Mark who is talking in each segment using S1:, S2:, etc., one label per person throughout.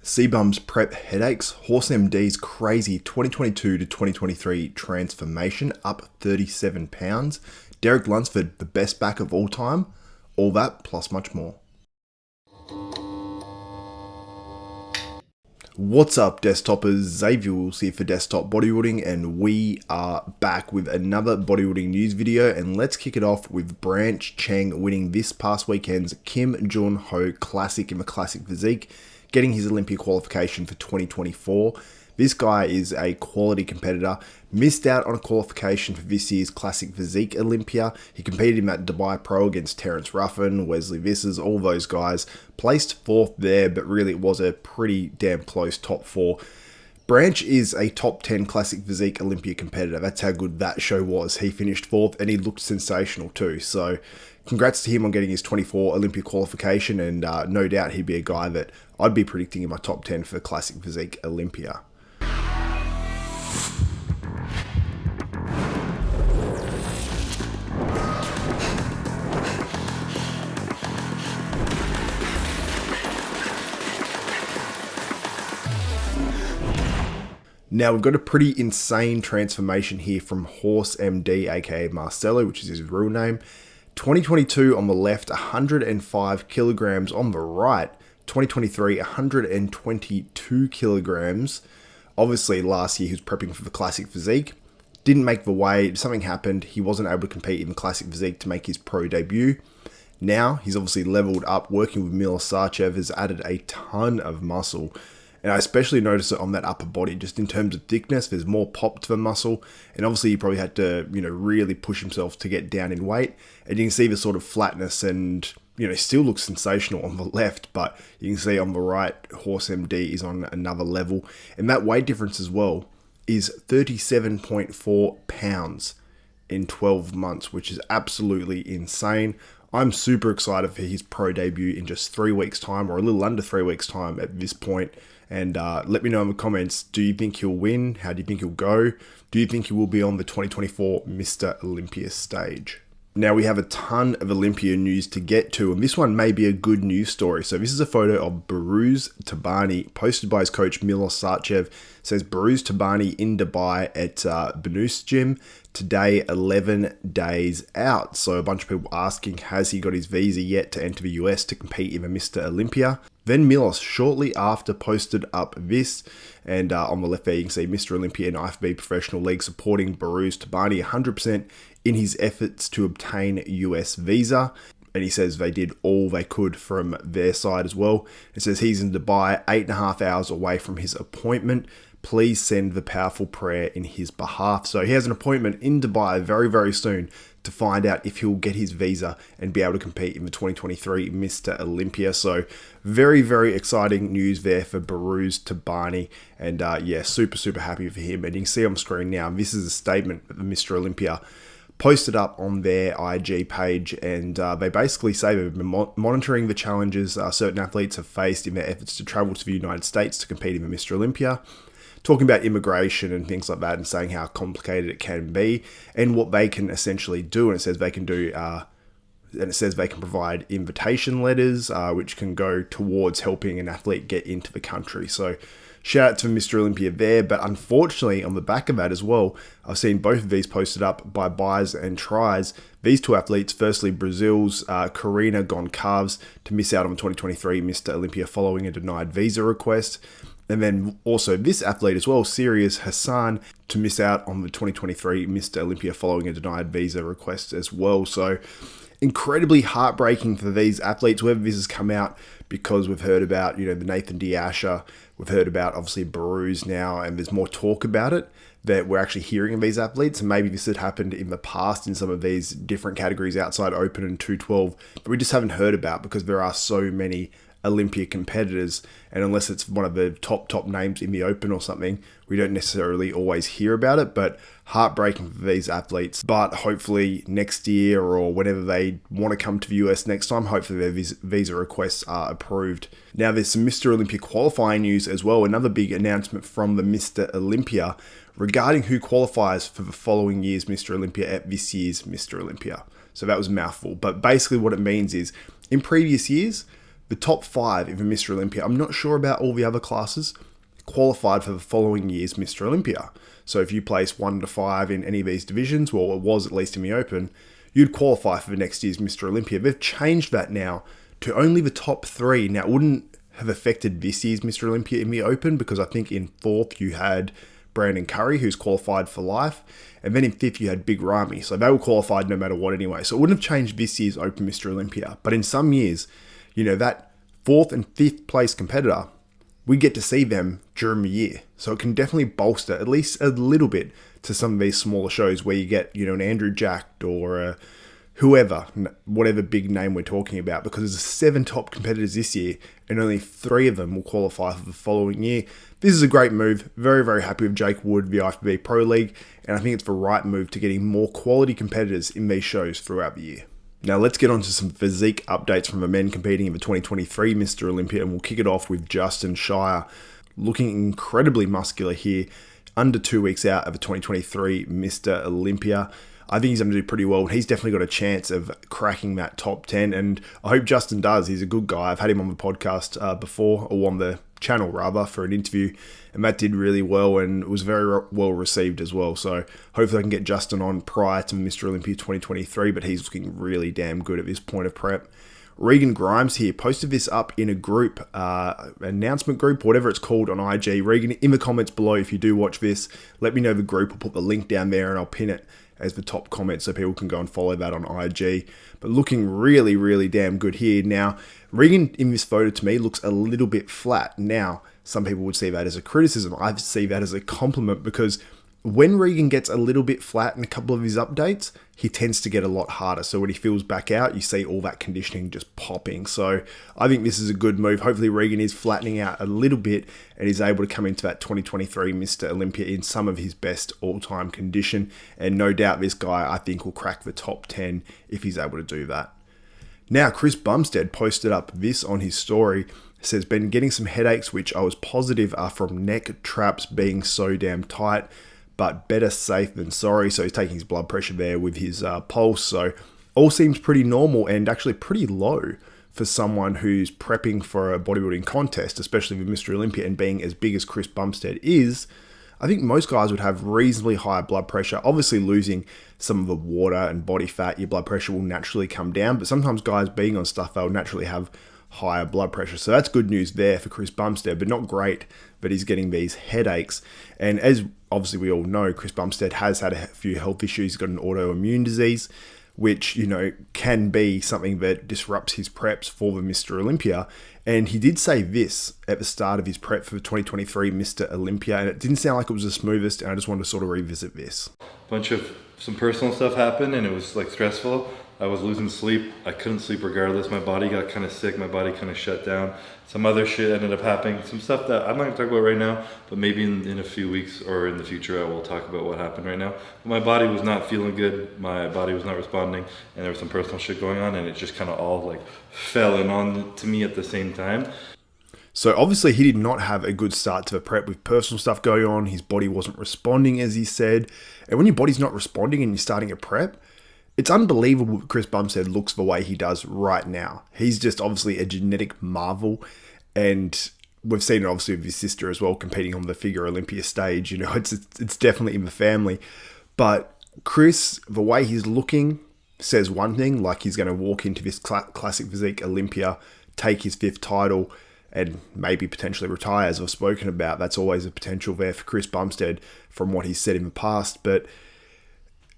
S1: CBUM's prep headaches, HorseMD's crazy 2022 to 2023 transformation up 37 pounds, Derek Lunsford, the best back of all time, all that plus much more. What's up, desktopers? Xavier Wills here for Desktop Bodybuilding, and we are back with another bodybuilding news video. And let's kick it off with Branch Cheng winning this past weekend's Kim Jun Ho Classic in the Classic Physique, getting his Olympia qualification for 2024. This guy is a quality competitor, missed out on a qualification for this year's Classic Physique Olympia. He competed in that Dubai Pro against Terence Ruffin, Wesley Vissers, all those guys. Placed 4th there, but really it was a pretty damn close top 4. Branch is a top 10 Classic Physique Olympia competitor. That's how good that show was. He finished 4th and he looked sensational too. So congrats to him on getting his 24 Olympia qualification, and no doubt he'd be a guy that I'd be predicting in my top 10 for Classic Physique Olympia. Now, we've got a pretty insane transformation here from HorseMD, aka Marcelo, which is his real name. 2022 on the left, 105 kilograms on the right. 2023, 122 kilograms. Obviously, last year he was prepping for the Classic Physique. Didn't make the weight. Something happened. He wasn't able to compete in the Classic Physique to make his pro debut. Now, he's obviously leveled up, working with Mila Sarchev, has added a ton of muscle. And I especially noticed it on that upper body, just in terms of thickness. There's more pop to the muscle, and obviously he probably had to, really push himself to get down in weight. And you can see the sort of flatness, and still looks sensational on the left, but you can see on the right, HorseMD is on another level, and that weight difference as well is 37.4 pounds in 12 months, which is absolutely insane. I'm super excited for his pro debut in just 3 weeks' time, or a little under 3 weeks' time at this point. And let me know in the comments, do you think he'll win? How do you think he'll go? Do you think he will be on the 2024 Mr. Olympia stage? Now, we have a ton of Olympia news to get to, and this one may be a good news story. So this is a photo of Behrooz Tabani, posted by his coach Mila Sarchev. It says Behrooz Tabani in Dubai at Behrooz gym. Today, 11 days out. So a bunch of people asking, has he got his visa yet to enter the US to compete in the Mr. Olympia? Then Milos shortly after posted up this, and on the left there you can see Mr. Olympia and IFB Professional League supporting Behrooz Tabani 100% in his efforts to obtain US visa. And he says they did all they could from their side as well. It says he's in Dubai, 8.5 hours away from his appointment. Please send the powerful prayer in his behalf. So he has an appointment in Dubai very, very soon to find out if he'll get his visa and be able to compete in the 2023 Mr. Olympia. So very, very exciting news there for Behrooz Tabani. And yeah, super, super happy for him. And you can see on screen now, this is a statement that the Mr. Olympia posted up on their IG page, and they basically say they've been monitoring the challenges certain athletes have faced in their efforts to travel to the United States to compete in the Mr. Olympia, talking about immigration and things like that, and saying how complicated it can be and what they can essentially do. And it says they can do, and it says they can provide invitation letters, which can go towards helping an athlete get into the country. So shout out to Mr. Olympia there. But unfortunately, on the back of that as well, I've seen both of these posted up by buys and tries. These two athletes, firstly, Brazil's Karina Goncalves to miss out on the 2023 Mr. Olympia following a denied visa request. And then also this athlete as well, Sirius Hassan, to miss out on the 2023 Mr. Olympia following a denied visa request as well. So incredibly heartbreaking for these athletes, whether this has come out because we've heard about, the Nathan D'Asher, we've heard about obviously Behrooz now, and there's more talk about it that we're actually hearing of these athletes. And maybe this had happened in the past in some of these different categories outside Open and 212, but we just haven't heard about because there are so many Olympia competitors, and unless it's one of the top names in the Open or something, we don't necessarily always hear about it. But heartbreaking for these athletes. But hopefully next year, or whenever they want to come to the US next time, hopefully their visa requests are approved. Now, there's some Mr. Olympia qualifying news as well. Another big announcement from the Mr. Olympia regarding who qualifies for the following year's Mr. Olympia at this year's Mr. Olympia. So that was a mouthful, but basically what it means is, in previous years, the top 5 of a Mr. Olympia, I'm not sure about all the other classes, qualified for the following year's Mr. Olympia. So if you place 1 to 5 in any of these divisions, well, it was at least in the Open, you'd qualify for the next year's Mr. Olympia. They've changed that now to only the top 3. Now, it wouldn't have affected this year's Mr. Olympia in the Open, because I think in 4th you had Brandon Curry, who's qualified for life, and then in 5th you had Big Ramy, so they were qualified no matter what anyway. So it wouldn't have changed this year's Open Mr. Olympia. But in some years, that 4th and 5th place competitor, we get to see them during the year. So it can definitely bolster at least a little bit to some of these smaller shows where you get, an Andrew Jack or whoever, whatever big name we're talking about, because there's 7 top competitors this year and only 3 of them will qualify for the following year. This is a great move. Very, very happy with Jake Wood, the IFBB Pro League, and I think it's the right move to getting more quality competitors in these shows throughout the year. Now let's get on to some physique updates from the men competing in the 2023 Mr. Olympia, and we'll kick it off with Justin Shier, looking incredibly muscular here, under 2 weeks out of the 2023 Mr. Olympia. I think he's going to do pretty well. He's definitely got a chance of cracking that top 10, and I hope Justin does. He's a good guy. I've had him on the podcast before, or on the channel rather, for an interview, and that did really well and was very well received as well. So hopefully I can get Justin on prior to Mr. Olympia 2023, but he's looking really damn good at this point of prep. Regan Grimes here posted this up in a group, announcement group, whatever it's called on IG. Regan, in the comments below, if you do watch this, let me know the group. I'll put the link down there and I'll pin it as the top comment so people can go and follow that on IG. But looking really, really damn good here. Now, Regan in this photo to me looks a little bit flat. Now, some people would see that as a criticism. I see that as a compliment, because when Regan gets a little bit flat in a couple of his updates, he tends to get a lot harder. So when he fills back out, you see all that conditioning just popping. So I think this is a good move. Hopefully Regan is flattening out a little bit and is able to come into that 2023 Mr. Olympia in some of his best all-time condition. And no doubt this guy, I think, will crack the top 10 if he's able to do that. Now, Chris Bumstead posted up this on his story. It says, been getting some headaches, which I was positive are from neck traps being so damn tight, but better safe than sorry. So he's taking his blood pressure there with his pulse. So all seems pretty normal and actually pretty low for someone who's prepping for a bodybuilding contest, especially with Mr. Olympia and being as big as Chris Bumstead is. I think most guys would have reasonably high blood pressure. Obviously losing some of the water and body fat, your blood pressure will naturally come down. But sometimes guys being on stuff, they'll naturally have higher blood pressure. So that's good news there for Chris Bumstead, but not great that he's getting these headaches. And as obviously we all know, Chris Bumstead has had a few health issues. He's got an autoimmune disease, which, can be something that disrupts his preps for the Mr. Olympia. And he did say this at the start of his prep for the 2023 Mr. Olympia, and it didn't sound like it was the smoothest, and I just wanted to sort of revisit this.
S2: Bunch of some personal stuff happened, and it was like stressful. I was losing sleep. I couldn't sleep regardless. My body got kind of sick. My body kind of shut down. Some other shit ended up happening. Some stuff that I'm not going to talk about right now, but maybe in a few weeks or in the future I will talk about what happened right now. But my body was not feeling good. My body was not responding, and there was some personal shit going on, and it just kind of all like fell in on to me at the same time.
S1: So obviously he did not have a good start to the prep with personal stuff going on. His body wasn't responding, as he said. And when your body's not responding and you're starting a prep, it's unbelievable Chris Bumstead looks the way he does right now. He's just obviously a genetic marvel, and we've seen it obviously with his sister as well, competing on the Figure Olympia stage. It's definitely in the family. But Chris, the way he's looking, says one thing, like he's going to walk into this Classic Physique Olympia, take his 5th title, and maybe potentially retire, as I've spoken about. That's always a potential there for Chris Bumstead from what he's said in the past. But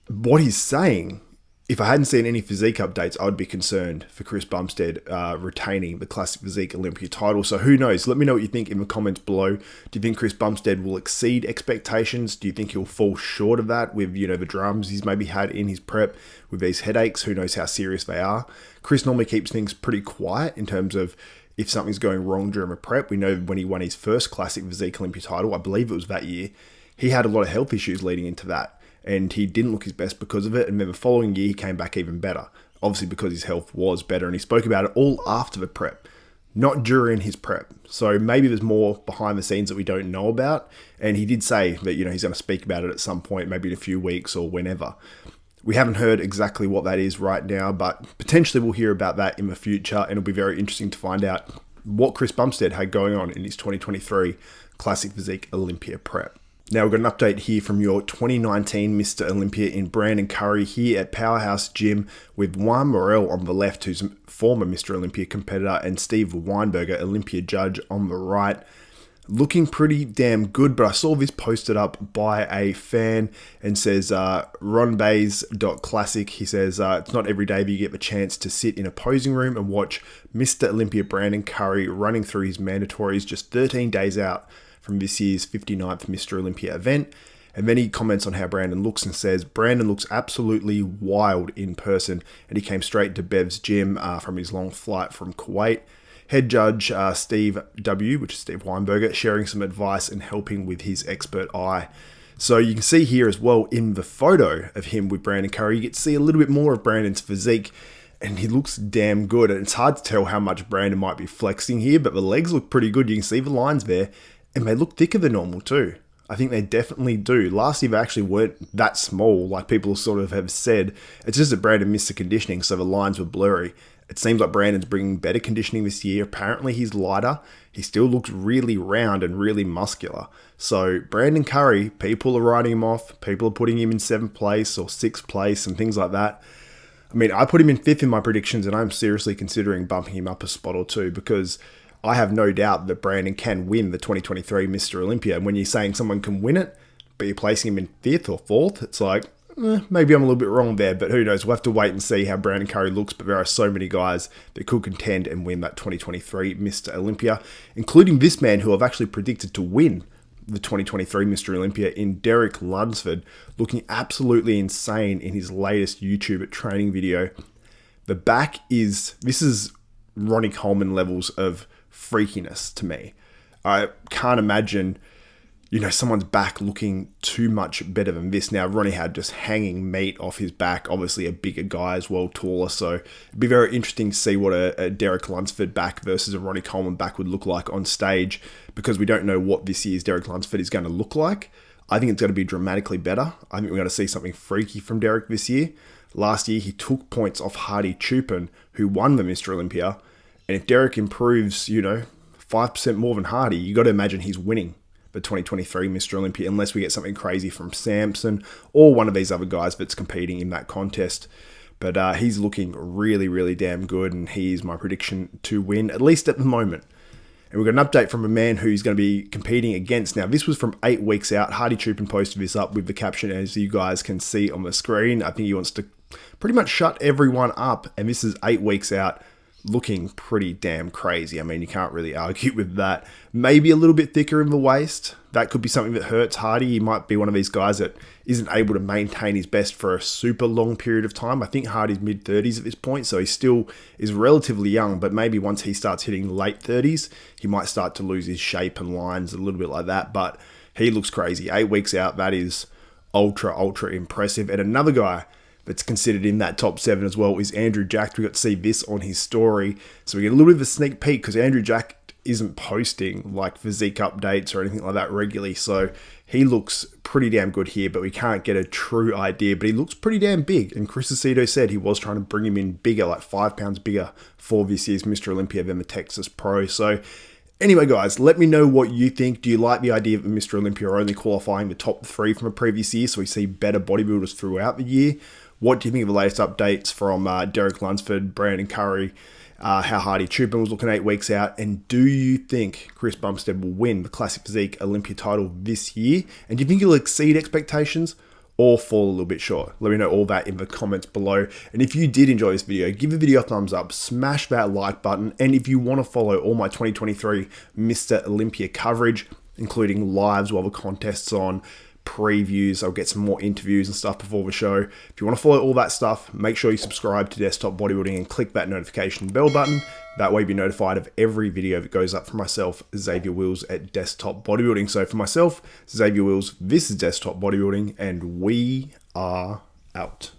S1: what he's saying, if I hadn't seen any physique updates, I would be concerned for Chris Bumstead retaining the Classic Physique Olympia title. So who knows? Let me know what you think in the comments below. Do you think Chris Bumstead will exceed expectations? Do you think he'll fall short of that with, the dramas he's maybe had in his prep with these headaches? Who knows how serious they are? Chris normally keeps things pretty quiet in terms of if something's going wrong during a prep. We know when he won his first Classic Physique Olympia title, I believe it was that year, he had a lot of health issues leading into that. And he didn't look his best because of it. And then the following year, he came back even better. Obviously, because his health was better. And he spoke about it all after the prep, not during his prep. So maybe there's more behind the scenes that we don't know about. And he did say that, he's going to speak about it at some point, maybe in a few weeks or whenever. We haven't heard exactly what that is right now, but potentially we'll hear about that in the future, and it'll be very interesting to find out what Chris Bumstead had going on in his 2023 Classic Physique Olympia prep. Now we've got an update here from your 2019 Mr Olympia in Brandon Curry here at Powerhouse Gym with Juan Morel on the left, who's a former Mr Olympia competitor, and Steve Weinberger, Olympia judge, on the right. Looking pretty damn good, but I saw this posted up by a fan and says, ronbays.classic. He says, it's not every day that you get the chance to sit in a posing room and watch Mr Olympia Brandon Curry running through his mandatories just 13 days out from this year's 59th Mr Olympia event. And then he comments on how Brandon looks and says, Brandon looks absolutely wild in person, and he came straight to Bev's gym from his long flight from Kuwait. Head judge Steve W., which is Steve Weinberger, sharing some advice and helping with his expert eye. So you can see here as well in the photo of him with Brandon Curry, you get to see a little bit more of Brandon's physique, and he looks damn good. And it's hard to tell how much Brandon might be flexing here, but the legs look pretty good. You can see the lines there, and they look thicker than normal too. I think they definitely do. Last year they actually weren't that small, like people sort of have said. It's just that Brandon missed the conditioning, so the lines were blurry. It seems like Brandon's bringing better conditioning this year. Apparently he's lighter. He still looks really round and really muscular. So Brandon Curry, people are writing him off. People are putting him in 7th place or 6th place and things like that. I mean, I put him in 5th in my predictions, and I'm seriously considering bumping him up a spot or two, because I have no doubt that Brandon can win the 2023 Mr. Olympia. And when you're saying someone can win it, but you're placing him in 5th or 4th, it's like, maybe I'm a little bit wrong there, but who knows? We'll have to wait and see how Brandon Curry looks. But there are so many guys that could contend and win that 2023 Mr. Olympia, including this man who I've actually predicted to win the 2023 Mr. Olympia in Derek Lunsford, looking absolutely insane in his latest YouTube training video. The back this is Ronnie Coleman levels of freakiness to me. I can't imagine someone's back looking too much better than this. Now, Ronnie had just hanging meat off his back, obviously a bigger guy as well, taller, so it'd be very interesting to see what a Derek Lunsford back versus a Ronnie Coleman back would look like on stage, because we don't know what this year's Derek Lunsford is going to look like. I think it's going to be dramatically better. I think we're going to see something freaky from Derek this year. Last year, he took points off Hadi Choopan, who won the Mr. Olympia, and if Derek improves, 5% more than Hadi, you got to imagine he's winning the 2023 Mr. Olympia, unless we get something crazy from Samson or one of these other guys that's competing in that contest. But he's looking really, really damn good, and he's my prediction to win, at least at the moment. And we've got an update from a man who's going to be competing against. Now, this was from 8 weeks out. Hadi Choopan posted this up with the caption, as you guys can see on the screen. I think he wants to pretty much shut everyone up, and this is 8 weeks out. Looking pretty damn crazy. I mean, you can't really argue with that. Maybe a little bit thicker in the waist. That could be something that hurts Hadi. He might be one of these guys that isn't able to maintain his best for a super long period of time. I think Hardy's mid-30s at this point, so he still is relatively young, but maybe once he starts hitting late 30s, he might start to lose his shape and lines a little bit like that, but he looks crazy. 8 weeks out, that is ultra, ultra impressive. And another guy that's considered in that top 7 as well is Andrew Jack. We got to see this on his story, so we get a little bit of a sneak peek, because Andrew Jack isn't posting like physique updates or anything like that regularly, so he looks pretty damn good here, but we can't get a true idea. But he looks pretty damn big, and Chris Aceto said he was trying to bring him in bigger, like 5 pounds bigger for this year's Mr. Olympia than the Texas Pro. So anyway, guys, let me know what you think. Do you like the idea of Mr. Olympia only qualifying the top 3 from a previous year, so we see better bodybuilders throughout the year? What do you think of the latest updates from Derek Lunsford, Brandon Curry, how Hadi Choopan was looking 8 weeks out? And do you think Chris Bumstead will win the Classic Physique Olympia title this year? And do you think he'll exceed expectations or fall a little bit short? Let me know all that in the comments below. And if you did enjoy this video, give the video a thumbs up, smash that like button. And if you want to follow all my 2023 Mr. Olympia coverage, including lives while the contest's on, previews, I'll get some more interviews and stuff before the show. If you want to follow all that stuff, make sure you subscribe to Desktop Bodybuilding and click that notification bell button. That way you'll be notified of every video that goes up from myself, Xavier Wills at Desktop Bodybuilding. So for myself, Xavier Wills, this is Desktop Bodybuilding, and we are out.